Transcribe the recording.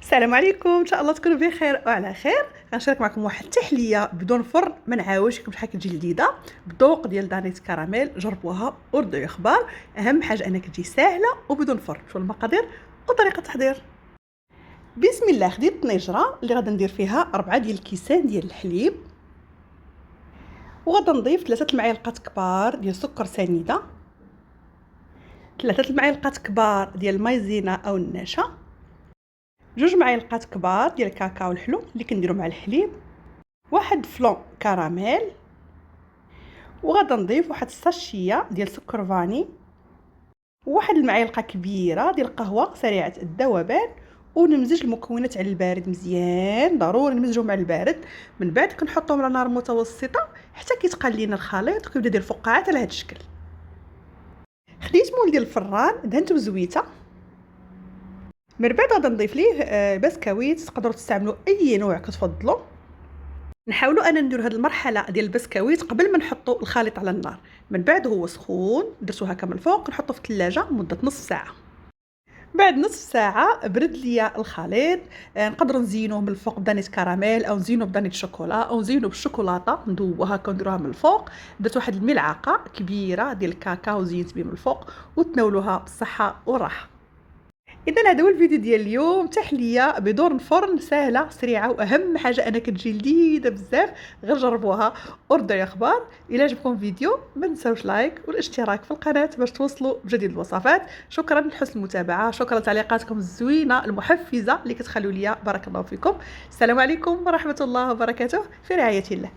السلام عليكم، ان شاء الله تكونوا بخير وعلى خير. غنشارك معكم واحد التحليه بدون فرن، ما نعاودش شحال كتجي لذيذه بذوق ديال دانيت كراميل. جربوها وردوا اخبار. اهم حاجه انها كتجي ساهله وبدون فرن. شوفوا المقادير وطريقه التحضير. بسم الله. خديت طنجره اللي غادا ندير فيها 4 ديال الكيسان ديال الحليب، وغادا نضيف 3 المعالق كبار ديال سكر سنيده، 3 المعالق كبار ديال المايزينا او النشا، 2 معالق كبار ديال الكاكاو الحلو اللي كنديرو مع الحليب، 1 فلون كراميل، وغادا نضيف واحد الساشيه ديال سكر فاني، وواحد المعلقه كبيره ديال القهوه سريعه الذوبان. ونمزج المكونات على البارد مزيان، ضروري نمزجهم على البارد. من بعد كنحطهم على نار متوسطه حتى كيتقل لينا الخليط وكيبدا يدير فقاعات على هذا الشكل. خديت مول ديال الفران دهنته بزويته. من بعد غادا نضيف ليه بسكويت. تقدروا تستعملوا اي نوع كتفضلوا. نحاولوا انا ندير هذه المرحله ديال البسكويت قبل ما نحطوا الخليط على النار. من بعد هو سخون درتو هكا من الفوق، نحطه في الثلاجه مده نصف ساعه. بعد نصف ساعه برد ليا الخليط. نقدروا نزينوه من الفوق بدانيت كراميل او نزينوه بدانيت شوكولا او نزينوه بالشوكولاته ندوبوها هكا ونديروها من الفوق. درت واحد الملعقه كبيره ديال الكاكاو زينت به من الفوق، وتناولوها بالصحه والراحه. اذا هذا هو الفيديو ديال اليوم، تحليه بدون فرن سهله سريعه، واهم حاجه انها كتجي لذيذه بزاف. غير جربوها وردوا لي اخبار. الى عجبكم الفيديو ما تنساوش لايك والاشتراك في القناه باش توصلوا بجديد الوصفات. شكرا لحسن المتابعه، شكرا لتعليقاتكم الزوينه المحفزه اللي كتخلوا لي. بارك الله فيكم. السلام عليكم ورحمه الله وبركاته، في رعايه الله.